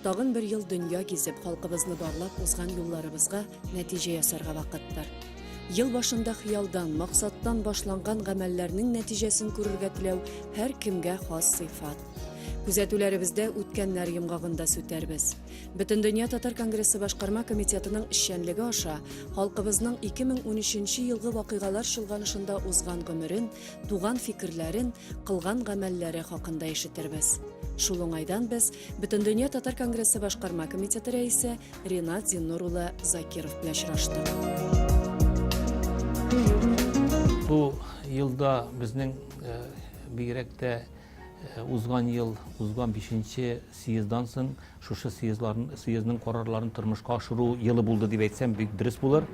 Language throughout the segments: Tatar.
Тагын бер ел дөнья гизеп, халкыбызны барлап узган юлларыбызга нәтиҗә ясарга вакыттыр. Ел башында хыялдан, максаттан башланган гамәлләрнең нәтиҗәсен күрергә теләү һәр кемгә хас сыйфат. Күзәтүләребездә үткәннәр йомгагында сүтәрбез. Бөтендөнья Татар Конгрессы башкарма комитетының эшчәнлеге аша халкыбызның 2013 елгы вакыйгалар чолганышында узган гомерен, туган фикерләрен, кылган гамәлләре хакында ишетербез. Шул уңайдан без Бөтендөнья Татар Конгрессы башкарма комитеты рәисе Ринат Зиннур Закиров белән очраштык. Бу елда безнең бигрәк узган ел, узган 5-нче съездан соң шушы съездның карарларын тормышка ашыру елы булды дип әйтсәм бик дөрес булыр.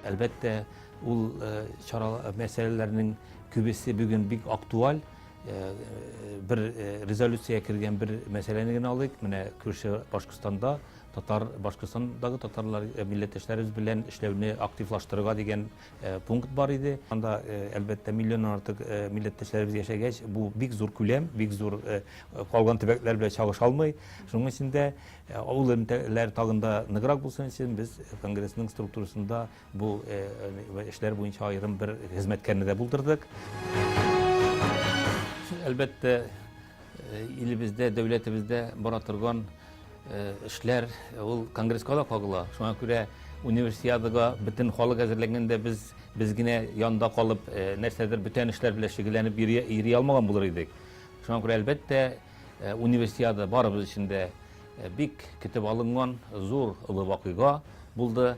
Әлбәттә, ул мәсьәләләрнең күбесе бүген бик актуаль. Bir резолюция кергән bir мәсьәләне генә алыйк. Менә күрше Башкортстанда Башкортстандагы татарлар милләттәшләребез белән эшләүне активлаштырырга дигән пункт бар иде. Анда әлбәттә миллионнан артык милләттәшләребез яшәгәч, бу бик зур күләм, бик зур калган төбәкләр белән чагыша алмый. Шуның өчен дә ул элемтәләр тагында ныграк булсын өчен без Конгрессның структурасында бу эшләр буенча аерым bir хезмәткәрне дә булдырдык. Әлбәттә, илебездә, дәүләтебездә бара торган эшләр ул Конгресска да кагыла. Шуңа күрә универсиадага бөтен халык әзерләгәндә без генә янда калып, нәрсәдер бүтән эшләр белән шөгыльләнеп йөри алмаган булыр идек. Шуңа күрә әлбәттә, универсиада барыбыз өчен дә бик көтеп алынган зур олы вакыйга булды.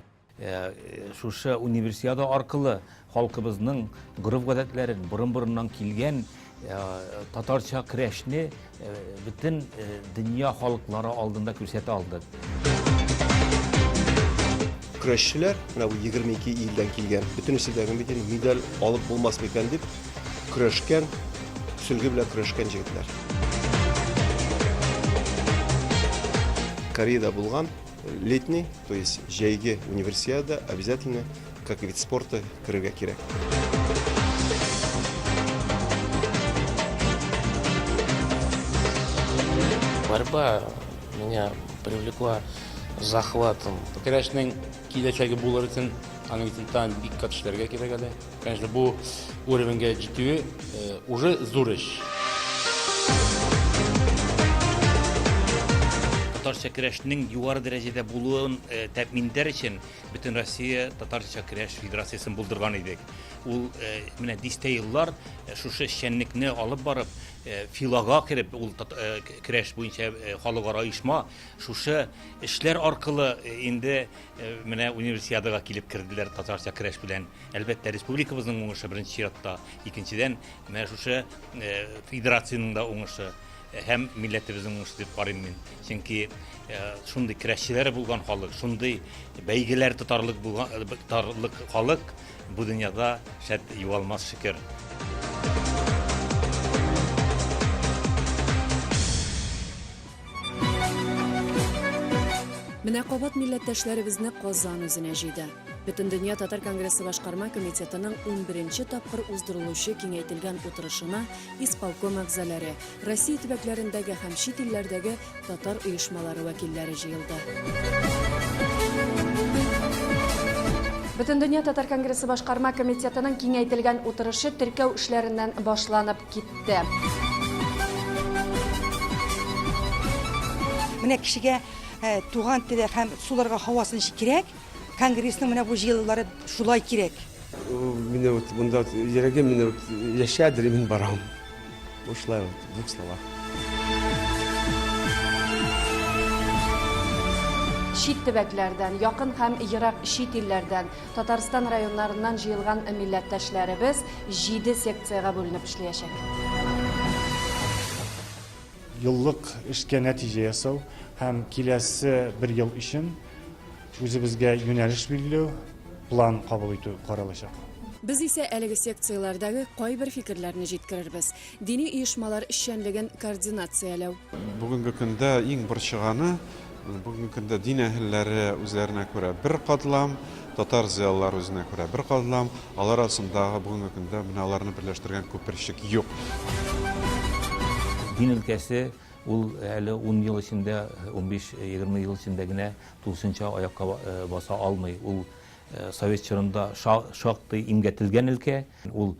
Шушы универсиада аркылы халкыбызның гореф-гадәтләрен, борын-борыннан килгән татарча көрәшне бөтен дөнья халыклары алдында күрсәтә алдык. Көрәшчеләр, менә бу 22 илдән килгән, бөтенесендәге медаль алып булмас микән дип көрәшкән, сөлге белән көрәшкән җегетләр. Кореяда булган летний, то есть җәйге универсиада обязательно как вид спорта керергә кирәк. Борьба меня привлекла захватом. Көрәшнең киләчәге булыр өчен аның өчен тан бик кат эшләргә кирәк әле. Конечно, бу уровеньгә җитүе уже зур эш. Татарча көрәшнең югары дәрәҗәдә булуын тәэминдәр өчен бөтен Россия Татарча көрәш федерациясын булдырган идек. Ул менә дистә еллар шушы эшчәнлекне алып барып, филага кирип, ул көрәш буенча халыкара оешма шушы эшләр аркылы инде менә универсиадага килеп керделәр татарча көрәш белән. Әлбәттә, республикабызның уңышы беренче чиратта, икенчедән менә шушы федерациянең да уңышы һәм милләтебезнең уңышы дип карыйм мин. Чөнки шундый көрәшчеләре булган халык, шундый бәйгеләр тотарлык халык бу дөньяда шәт югалмас шөкер. Менә кабат милләттәшләребезне Казан үзенә җыйды. Бөтендөнья Татар Конгрессы башкарма комитетының 11-нче тапкыр уздырылучы киңәйтелгән утырышына исполком әгъзалары, Россия төбәкләрендәге һәм чит илләрдәге татар оешмалары вәкилләре җыелды. Бөтендөнья Татар Конгрессы башкарма комитетының киңәйтелгән утырышы теркәү эшләреннән башланып китте. Менә кешегә туган теле һәм суларга һавасын кирәк. Конгрессның менә бу җыелулары шулай кирәк. Менә вот монда йөрәгем менә яшәдер мин барам. Бушлай бу слова. Чит төбәкләрдән, якын һәм ерак чит илләрдән, Татарстан районнарыннан җыелган милләттәшләребез 7 секциягә бүленеп эшләячәк. Еллык эшкә нәтиҗә ясау һәм киләсе bir ел өчен үзебезгә юнәлеш билгеләү, план кабул итү каралачак. Biz ise әлеге секциялардагы кайбер фикерләрне җиткерербез. Дини оешмалар эшчәнлеген координацияләү. Бүгенге көндә иң бер чыганы Бүгінгі күнде дин әһелләре үзләренә күрә бер катлам, татар зыялылар үзенә күрә бер катлам, алар арасындагы бүгінгі күндә менә аларны берләштергән күперчек юк. Дин өлкәсе ул әле 10 ел эчендә, 15-20 ел эчендә генә тулысынча аякка баса алмый. Ул Совет чорында шактый имгәтелгән өлкә. Ул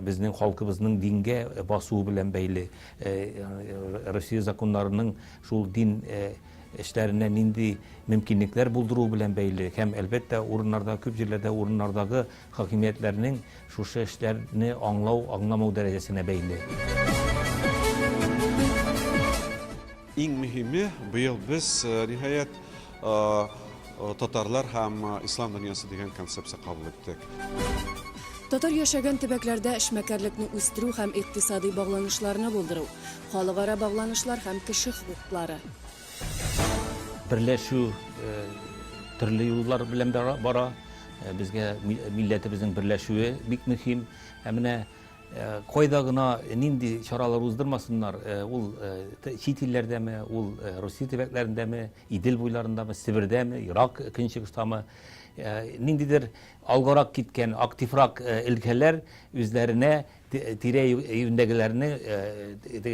безнең халкыбызның дингә басуы белән бәйле. Россия законнарының шул дин эшләренә нинди мөмкинлекләр булдыру белән бәйле. Һәм әлбәттә урыннарда, күп җирләрдә урыннардагы хакимиятләрнең шушы эшләрне аңламау дәрәҗәсенә бәйле. Иң мөһиме быел без ниһаять татарлар һәм ислам дөньясы дигән концепция кабул иттек. Татар яшәгән төбәкләрдә эшмәкәрлекне үстерү һәм икътисади багланышларны булдыру, халыкара багланышлар һәм кеше хукуклары. Берләшү төрле юллар белән бара. Безгә милләтебезнең берләшүе бик мөһим. Менә кайда гына нинди чаралар уздырмасыннар, ул чит илләрдәме, ул Русия төбәкләрендәме, Идел буйларындамы, Сибирдәме, Ирак көнчыгыштамы, ниндидер алгарак киткән активрак өлкәләр үзләренә тирә юнәгеләрне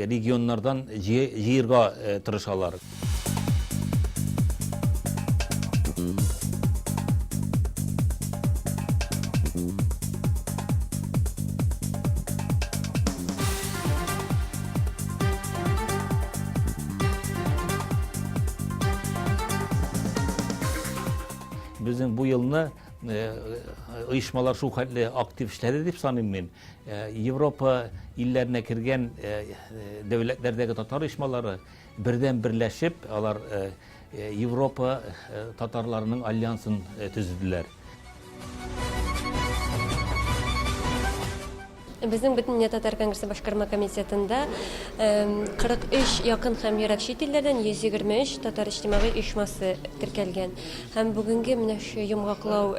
регионнардан җыерга тырышалар. Безнең бу елны оешмалар шул хәтле актив эшләде дип саныйм мин. Европа илләренә кергән дәүләтләрдәге татар оешмалары бердән берләшеп, алар Европа татарларының альянсын төзеделәр. Безнең Бөтен татар конгрессы башкарма комитетында 43 якын һәм ерак чит илләрдән 123 татар иҗтимагый оешмасы теркәлгән. Һәм бүгенге менә шу йомгаклау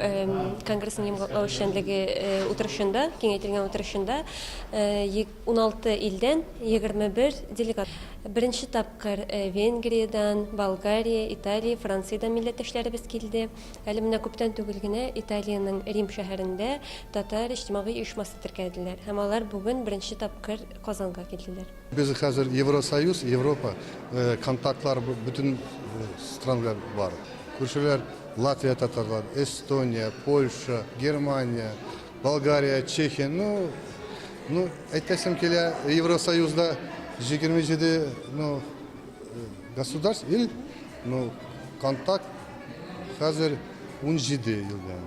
конгрессның йомгаклау эшчәнлеге утырышында, киңәйтелгән утырышында 16 илдән 21 делегат. Беренче тапкыр Венгриядән, Болгария, Италия, Франциядән милләттәшләребез килде. Әле менә күптән түгел генә Италиянең Рим шәһәрендә татар иҗтимагый оешмасы теркәлделәр. Һәм алар бүген беренче тапкыр Казанга килделәр. Biz хәзер Евросоюз, Европа контактлар бүтән страналар бар. Күршеләр Латвия татарлар, Эстония, Польша, Германия, Болгария, Чехия. Ну, әйтәсем килә Евросоюзда 27 государств ил, контакт хәзер 17 елдан.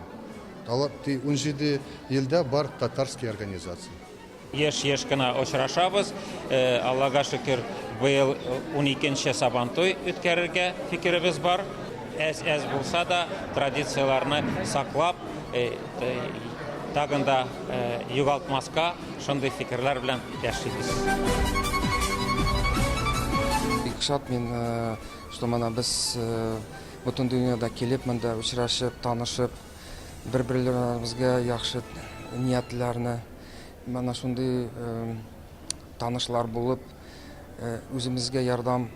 Алар 17 елда бар татарские организации. Еш кына очрашабыз. Аллага шөкер, быел 12нче Сабантуй үткәрергә фикеребез бар. Әз булса да традицияларны саклап, тагын да югалтмаска шундый фикерләр белән яшибез. Бик шат мин, что мана без бөтен дөньяда килеп, монда очрашып, танышып, бер-бирләребезгә яхшы ниятләрне, мана шундый танышлар булып, үзебезгә ярдәм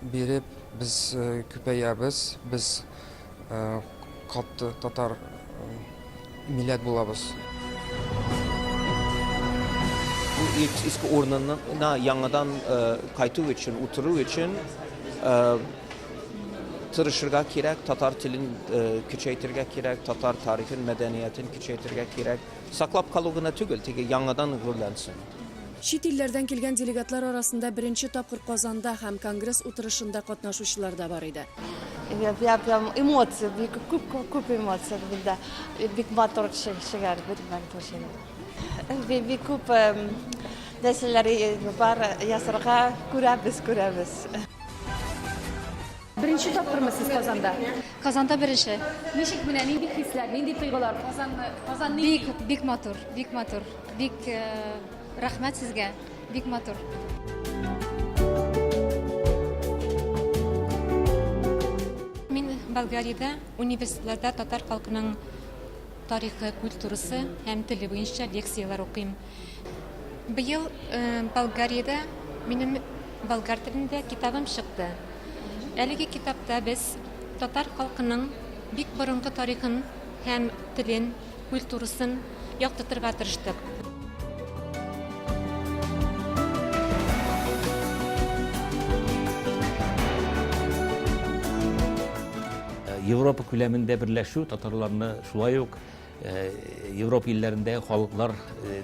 биреп, без күпәябез, біз катты татар милләт булабыз. Bu ilk eski ornuna yangadan kaytığı için, oturuğu için tırışırga kirek, Tatar tilin küçeytirge kirek, Tatar tarifin, medeniyetin küçeytirge kirek. Saklap kalığına tügül, teki yangadan gürlensin. Чит илләрдән килгән делегатлар арасында беренче тапкыр Казанда һәм конгресс утырышында катнашучылар да бар иде. Эмоции, күп эмоция булды. Бик матур шигәр бирмәк төшенә. Бик күп дәселәр бар ясарга күрәбез. Birinci topkırmı siz Kazan'da? Kazan'da birinci. Nişik bine, nindi hisler, nindi duygular? Kazan Bik motor. Bik rahmet sizge. Bik motor. Min Bolgariyada üniversitelerde Tatar halkının tarihi, kültürüsü hem dili boyunca leksiyalar okuyum. Bu yıl Bolgariyada benim Bolgar dilinde kitabım çıktı. Әлеге китапта без татар халкының бик борынгы тарихын һәм телен, культурасын яктыртырга тырыштык. Европа күләмендә берләшү татарларны шулай ук Европа илләрендә халыклар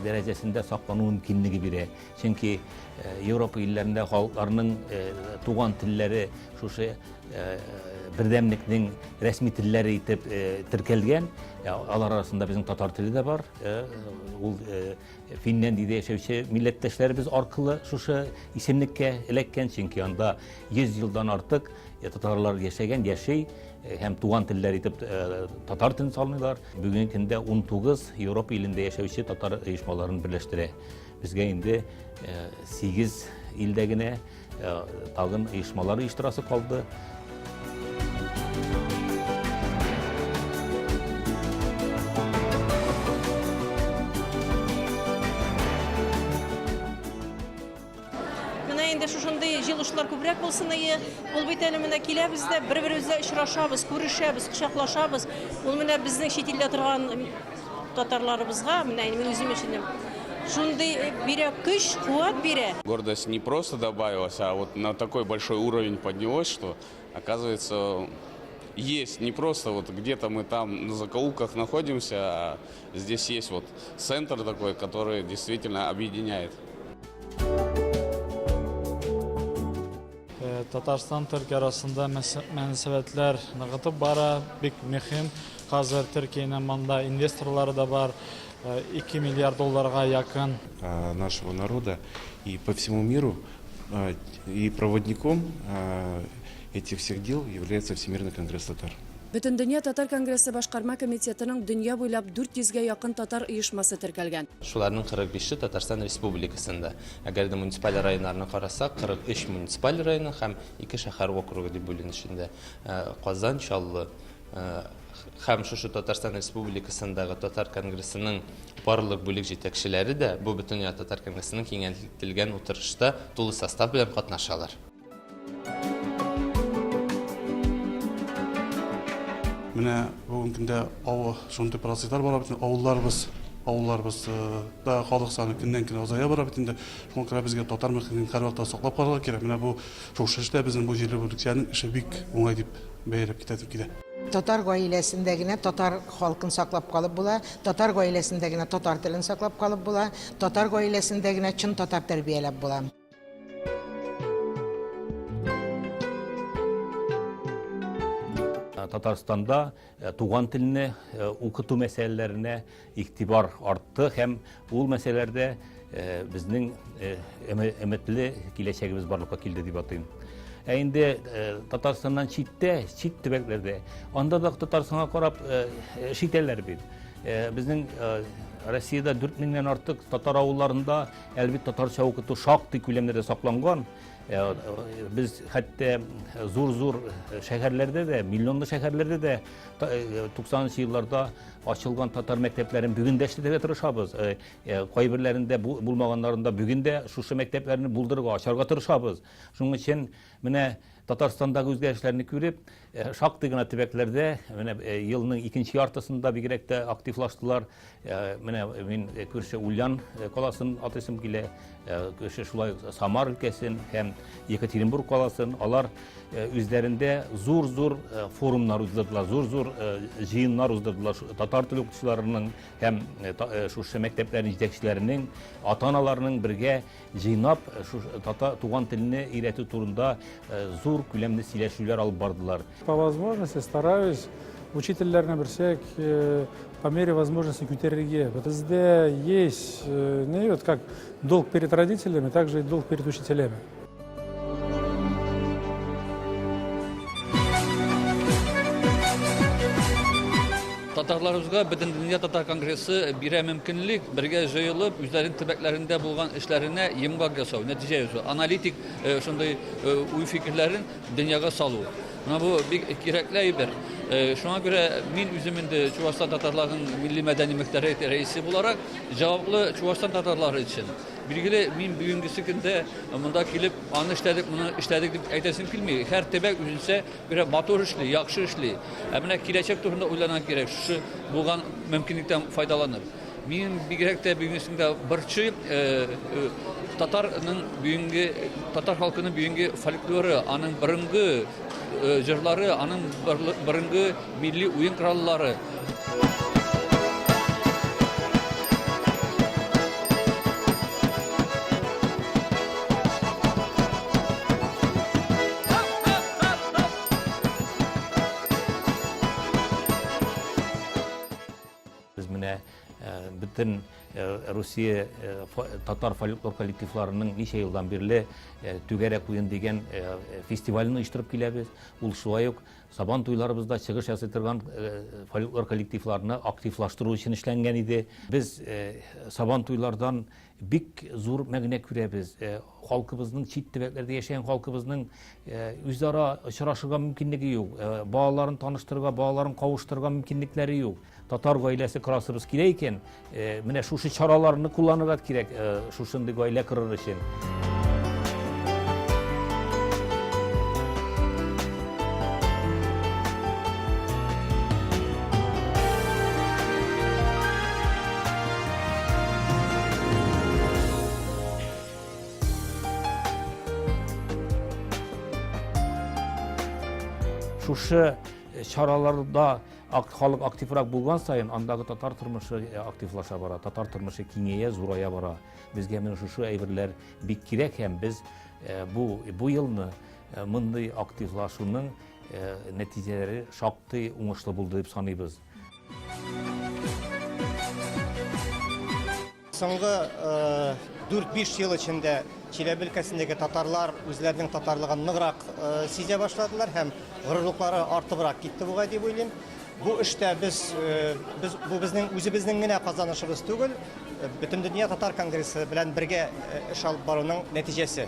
дәрәҗәсендә саклану мөмкинлеге бирә. Чөнки Европа илләрендә халыкларның туган телләре шушы бердәмлекнең рәсми телләре итеп теркәлгән. Алар арасында безнең татар теле дә бар. Ул Финляндиядә яшәүче милләттәшләребез аркылы шушы исемлеккә эләккән, чөнки анда 100 елдан артык татарлар яшәгән, яши һәм туган телләр итеп татар телен салмыйлар. Бүгенге көндә 19 Европа илендә яшәүче татар оешмаларын берләштерә. Безгә инде 8 илдә генә тагын оешмалар оештырасы калды. Шушындай җылышлар күбрәк булсын ие. Ул бит әле менә киләбез дә бер-беребезгә очрашабыз, күрешәбез, кочаклашабыз. Ул менә безнең чит илдә торган татарларыбызга, менә мин үзем өчен шундый бирә көч, куәт бирә. Гордость не просто добавилась, а вот на такой большой уровень поднялось, что, оказывается, есть не просто вот где-то мы там на закоулках находимся, а здесь есть вот центр такой, который действительно объединяет. Татарстан Türkiye arasında münasebetler ныгытып бара, бик мөһим. Хәзер Türkiye'nin манда инвесторлары да бар, 2 миллиард долларга якын. Нашего народа и по всему миру, и проводником этих всех дел является Всемирный конгресс татар. Бөтен дөнья татар конгрессы башкарма комитетының дөнья буйлап 400-гә якын татар оешмасы теркәлгән. Шуларның 45-е Татарстан Республикасында. Әгәр дә муниципаль районнарны карасак, 43 муниципаль районы һәм 2 шәһәр округы дип бүленешендә. Казан, Чаллы һәм шушы Татарстан Республикасындагы татар конгрессының барлык бүлек җитәкчеләре дә бу бөтен дөнья татар конгрессының киңәйтелгән утырышта тулы состав белән катнашалар. Менә бүгенге көндә шундый процесслар бара бит, авылларыбыз да халык саны көннән-көн азая бара бит инде. Шуңа күрә безгә татар мөхитен һәрвакыт саклап калырга кирәк. Менә бу шушы эштә безнең бу җирле бүлекчәнең эше бик уңай дип бәяләп китә. Татар гаиләсендә генә татар халкын саклап калып була, татар гаиләсендә генә татар телен саклап калып була, татар гаиләсендә генә чын татар тәрбияләп була. Татарстанда туган телене укыту мәсьәләләренә игътибар артты һәм ул мәсьәләләрдә безнең өметле киләчәгебез барлыкка килде дип атыйм. Инде Татарстаннан чит төбәкләрдә анда да Татарстанга карап шитәләр бит. Безнең Россиядә 4000-дән артык татар авылларында әлбәттә татарча укыту шактый күләмдә сакланган. Biz hatta zor şehirlerde de, milyonlu şehirlerde de 90'lı yıllarda açılgan tatar mekteplerin bugün de işletmeye tırışabız. Kaybirlerinde bulmaganlarında bugün de şu mekteplerini buldurga, açarga tırışabız. Şunun için mine Tatarstandagi o'zgarishlarni ko'rib, shaqtigina tubaklerde yılning ikinci yartısında bigirekte aktiflaştılar. Men ko'rsa Ulyan qalasini atasim kile, ko'rsa shulay Samar ülkesin hem Yekaterinburg qalasini alar özlerinde zor forumlar uzdurdular, zor jiyinlar uzdurdular. Tatar tili o'qituvchilarining hem şu mekteplerin yetakchilarının, ata-analarının birge jiyinab şu tugan tilini öğretiş turunda zor күләмле сөйләшүләр алып бардылар. По возможности стараюсь учительләрне берсәк по мере возможности күтәрергә. Бездә есть как долг перед родителями, также и долг перед учителями. Татарларыбызга Бөтен дөнья татар конгрессы бирә мөмкинлек бергә җыелып, үзләренең төбәкләрендә булган эшләренә йомгак ясау, нәтиҗә ясау, аналитик шундый уй фикерләрен дөньяга салу. Менә бу бик кирәкле әйбер. Şuna göre min üzümünde Çuvaşistan Tatarlarının Milli Medeni Mühteriyet Reisi olarak cevaplı Çuvaşistan Tatarları için. Bilgili min büyüngüsükünde bunda kilip anı işledik, bunu işledik deyip eylesin kilmeyi. Her tebek üzünse bir motor işli, yakşı işli. Emine kireçek turunda uylanan gerek. Şu bulgan mümkünlükten faydalanır. Min bir gerek de büyüngüsünde bırçı Tatar'ın büyüngü, Tatar halkının büyüngü folkloru, anın bırıngı, jırları, anın bırıngı milli oyun kralları. Biz mine bütün Rusya Tatar folklor kollektivlarının neçe yıldan beri Tügerek Oyun degen festivalini uyuşturup kelebez. Ул шулай ук Сабан туйларыбызда чыгыш ясый торган folklor kollektivlarını aktiflaştırуу için işlenген иде. Biz Сабан туйлардан бик зур мәгънә күрәбез. Халкыбызның чит төбәкләрдә яшәгән халкыбызның үзара очрашырга мөмкинлеге юк. Балаларын таныштырырга, балаларын кавыштырырга мөмкинлекләре юк. Татар гаиләсе красыбыз кирәк икән, менә шушы чараларны кулланырга кирәк, шушындый гаилә кырыр өчен. Şuşu çaralarda халық активрак булган сайын андагы татар тормышы активлаша бара, татар тормышы киңәя, зурая бара. Безгә менә шушы әйберләр бик кирәк һәм без бу елны мондый активлашуның нәтиҗәләре шактый уңышлы булды дип саныйбыз. Соңгы 4-5 ел içinde Çelebi өлкәсендәге татарлар үзләренең татарлыгын ныграк сизә башладылар һәм горурлыклары артыбрак китте буга дип уйлыйм. Bu işte biz bu özümüzün gene kazanışımız түгел, bütün dünya Tatar Kongresi bilen birge iş alıp barının neticesi.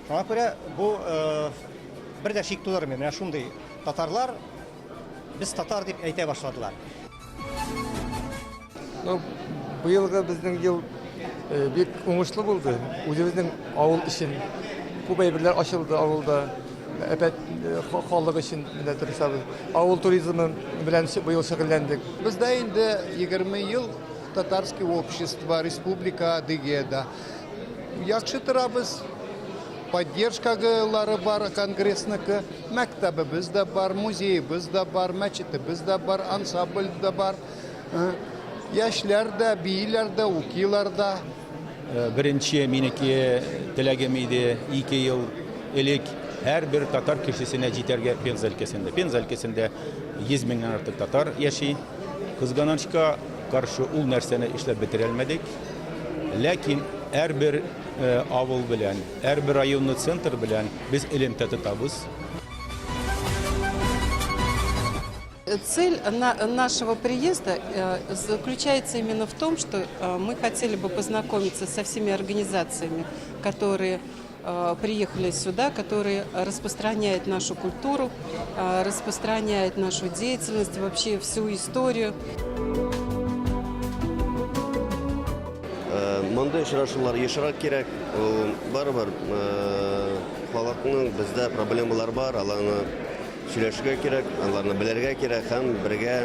Şuna göre bu bir de şik tutarım. Yani şunday Tatarlar biz Tatar deyip әйтә başladılar. Bu yılғы bizden yıl bek oңышлы buldu. Özümüzün avul için bu beyberler açıldı avulda. Epet halkı için avul turizmi bilen bu yıl şekillendik. Bizde indi 20 yıl Tatarski общество, республика Дигеда. Yaxşı biz поддержкалары бар конгрессники, мәктәбебез дә бар, музейыбыз да бар, мәчетебез дә бар, ансамбль дә бар. Яшьләр дә, бийләр дә, укилар да. Birinci miniki теләгем иде 2 yıl элек her bir Tatar kişisine җитәргә Пенза өлкәсендә. Пенза өлкәсендә 100 меңнән артык татар яши. Кызганычка каршы ул нәрсәне эшләп бетерә алмадык. Ләкин her bir авыл белән, her bir районный центр белән без элемтә тотабыз. Цель нашего приезда заключается именно в том, что мы хотели бы познакомиться со всеми организациями, которые приехали сюда, которые распространяют нашу культуру, распространяют нашу деятельность, вообще всю историю. Мондай очрашулар ешрак кирәк. Барыбер халыкның бездә проблемалар бар, аларны сөйләшергә кирәк, аларны белергә кирәк һәм бергә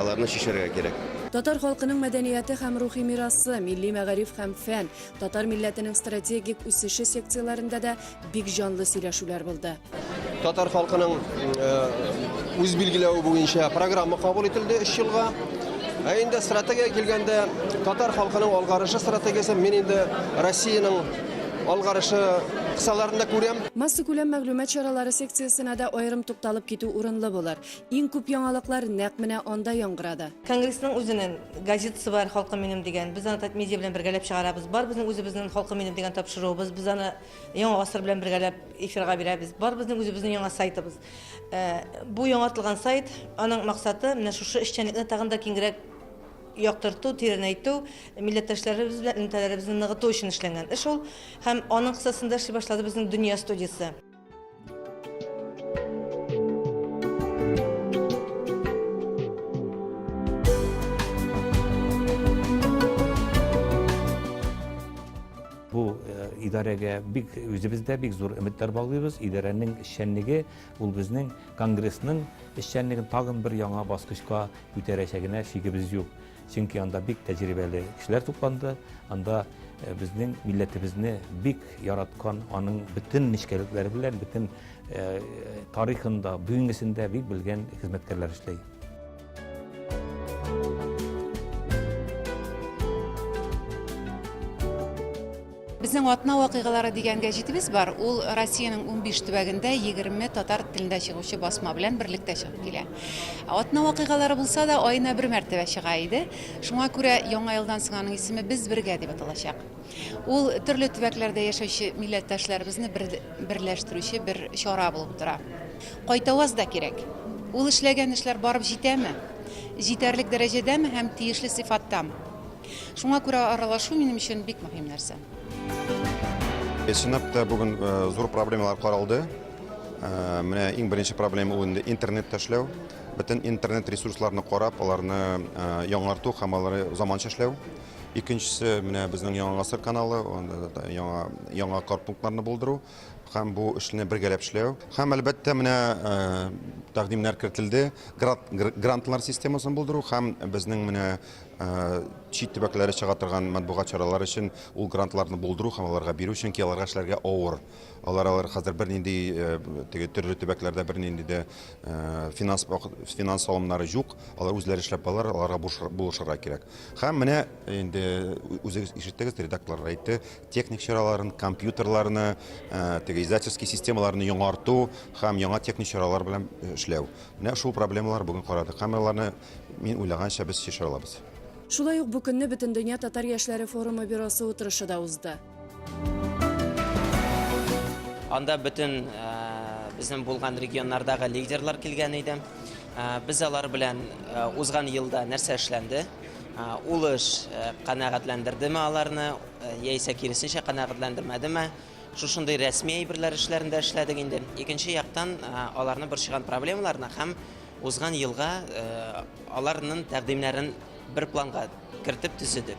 аларны чишәргә кирәк. Татар халкының мәдәнияте һәм рухи мирасы, милли мәгариф һәм фән, татар милләтенең стратегик үсеше секцияларында да бик җанлы сөйләшүләр булды. Татар халкының үз билгеләве буенча программа кабул ителде 3 елга. Инде стратегия килгәндә татар халкының алгарышы стратегиясе мен инде Россиянең алгарышы кысаларында күрәм. Масса күләм мәгълүмат чаралары секциясына да аерым тукталып китү урынлы булыр. Иң күп яңалыклар нәкъ менә анда яңгырады. Конгрессның үзенең газетасы бар, халкы минем дигән. Без аны медиа белән бергәләп чыгарабыз. Бар безнең үзебезнең халкы минем дигән тапшыруыбыз. Без аны яңа гасыр белән бергәләп эфирга бирәбез. Бар безнең үзебезнең яңа сайтыбыз. Бу яңартылган сайт, аның максаты менә шушы эшчәнлекне тагын да киңрәк яктырту, тирәнәйтү, милләттәшләребез белән элемтәләребезне ныгыту өчен эшләнгән. Эш ул һәм аның кысасында эшли башлады безнең дөнья студиясе. идарәгә бик үзебездә бик зур өметләр баглыйбыз. Идарәнең эшчәнлеге ул безнең конгрессның эшчәнлеген тагын бер яңа баскычка күтәрәчәгенә шигебез юк. Чөнки анда бик тәҗрибәле кешеләр тупланды. Анда безнең милләтебезне бик яраткан, аның бөтен нечкәлекләре белән, бөтен тарихында, бүгенгесендә бик белгән хезмәткәрләр эшләй. Безнең атна вакыйгалары дигән гәҗитебез бар. Ул Россиянең 15 төбәгендә 20 татар телендә чыгучы басма белән берлектә чыгып килә. Атна вакыйгалары булса да айына бер мәртәбә чыга иде. Шуңа күрә яңа елдан соң аның исеме Без бергә дип аталачак. Ул төрле төбәкләрдә яшәүче милләттәшләребезне берләштерүче бер чара булып тора. Кайтаваз да кирәк. Ул эшләгән эшләр барып җитәме? Җитәрлек дәрәҗәдәме һәм тиешле сыйфаттамы? Шуңа күрә аралашу минем өчен бик мөһим нәрсә. Синапта бүген зур проблемалар каралды. Менә иң беренче проблема ул инде интернетта эшләү. Бөтен интернет ресурсларны карап, аларны яңарту һәм аларны заманча эшләү. Икенчесе менә безнең Яңа Гасыр каналы, яңа карпунктларны булдыру һәм бу эшне бергәләп эшләү. Һәм әлбәттә менә тәкъдимнәр кертелде, грантлар системасын булдыру һәм безнең менә чит төбәкләре чыга торган матбугат чаралары өчен ул грантларны булдыру һәм аларга бирү, чөнки аларга эшләргә авыр. Алар хәзер бернинди төрле төбәкләрдә бернинди дә финанс салымнары юк. Алар үзләре эшләп алар, аларга булышырга кирәк. Һәм менә инде үзегез ишеттегез, редакторлар әйтте, техник чараларын, компьютерларны, издательский системаларны яңарту һәм яңа техник чаралар белән эшләү. Менә шул проблемалар бүген карадык. Һәм аларны мин уйлаганча без чишә алабыз. Шулай ук бу көнне Бөтендөнья татар яшьләре форумы бюросы утырышы да узды. Анда бөтен безнең булган регионнардагы лидерлар килгән иде. Без алар белән узган елда нәрсә эшләнде? Ул эш канәгатьләндердеме аларны, яисә киресенчә канәгатьләндермәдеме? Шушындый рәсми әйберләр эшләрендә эшләдек инде. Икенче яктан аларны борчыган проблемаларны һәм узган елга аларның тәкъдимнәрен бер планга кертеп төзедек.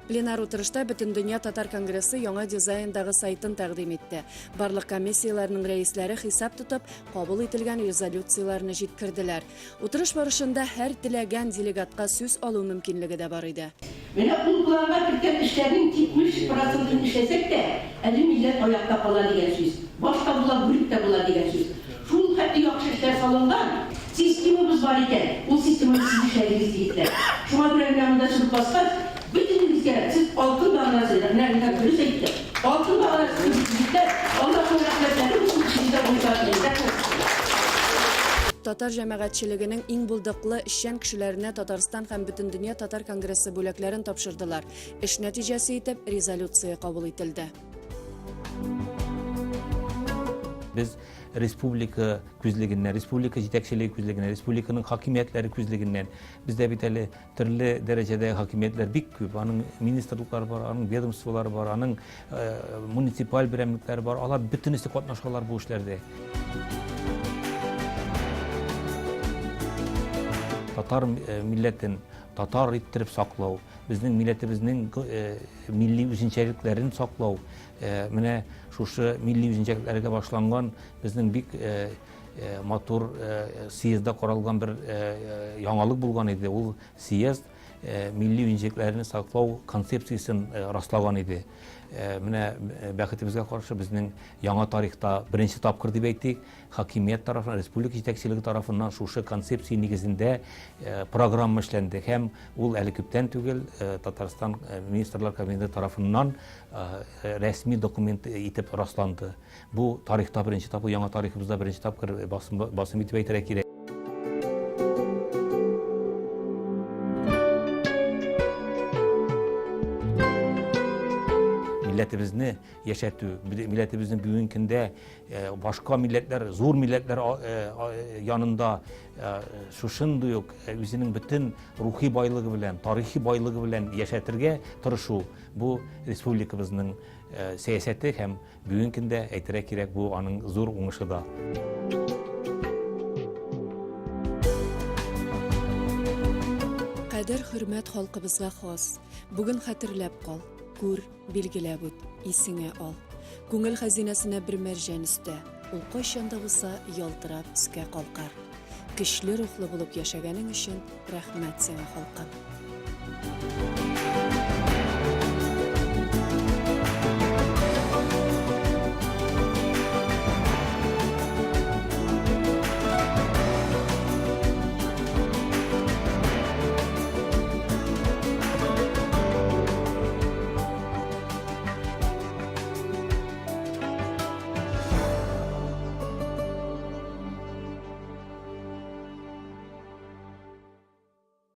Пленар утырышта Бөтендөнья татар конгрессы яңа дизайндагы сайтын тәкъдим итте. Барлык комиссияләрнең рәисләре хисап тотып, кабул ителгән резолюцияләрне җиткерделәр. Утырыш барышында һәр теләгән делегатка сүз алу мөмкинлеге дә бар иде. Менә ул планга кергән эшләрнең 70% эшләсәк тә, әле милләт аякта кала дигән сүз. Башка була, бүлектә була дигән сүз. Шул хәтта яхшы эшләр салынган. Системабыз бар икән. Ул системаны сез эшләдегез дигән. Шуңа күрә монда чыгып баскан, бөтенегезгә сез алтын баганасыдан нәрсә дөрес әйтте. Алтын баганасы дигән, Аллаһның рәхмәтләре булсын сезгә булсын. Татар җәмәгатьчелегенең иң булдыклы эшчән кешеләренә Татарстан һәм Бөтендөнья татар конгрессы бүләкләрен тапшырдылар. Эш нәтиҗәсе итеп резолюция кабул ителде. Biz республика күзлегеннән, республика җитәкчелеге күзлегеннән, республиканың хакимиятләре күзлегеннән бездә бит әле төрле дәрәҗәдә хакимиятләр бик күп. Аның министрлыклары бар, аның ведомстволары бар, аның муниципаль берәмлекләре бар. Алар бөтенесе катнашалар бу эшләрдә. Татар милләтен татар иттереп саклау, безнең милләтебезнең милли үзенчәлекләрен саклау, менә шушы милли үзенчәлекләргә башланган безнең бик матур съездда каралган бер яңалык булган иде. Ул съезд милли үзенчәлекләрне саклау концепциясын раслаган иде. Менә бәхетебезгә каршы безнең яңа тарихта беренче тапкыр дип әйтик, хакимият тарафыннан, республика җитәкчелеге тарафыннан шушы концепция нигезендә программа эшләнде һәм ул әле күптән түгел Татарстан министрлар кабинеты тарафыннан рәсми документ итеп расланды. Бу тарихта беренче тапкыр, яңа тарихыбызда беренче тапкыр басым итеп әйтергә кирәк. Милләтебезне яшәтү, милләтебезнең бүгенге көндә башка милләтләр, зур милләтләр янында шушындый ук үзенең бөтен рухи байлыгы белән, тарихи байлыгы белән яшәтергә тырышу. Бу республикабызның сәясәте һәм бүгенге көндә әйтергә кирәк, бу аның зур уңышы да. Кадер хөрмәт халкыбызга хас. Бүген хәтерләп кал. күр, билгеләп үт, исеңә ал. Күңел хәзинәсенә бер мәрҗән өстә, ул кайчан да булса ялтырап өскә калкар. Көчле рухлы булып яшәгәнең өчен рәхмәт сиңа, халкым.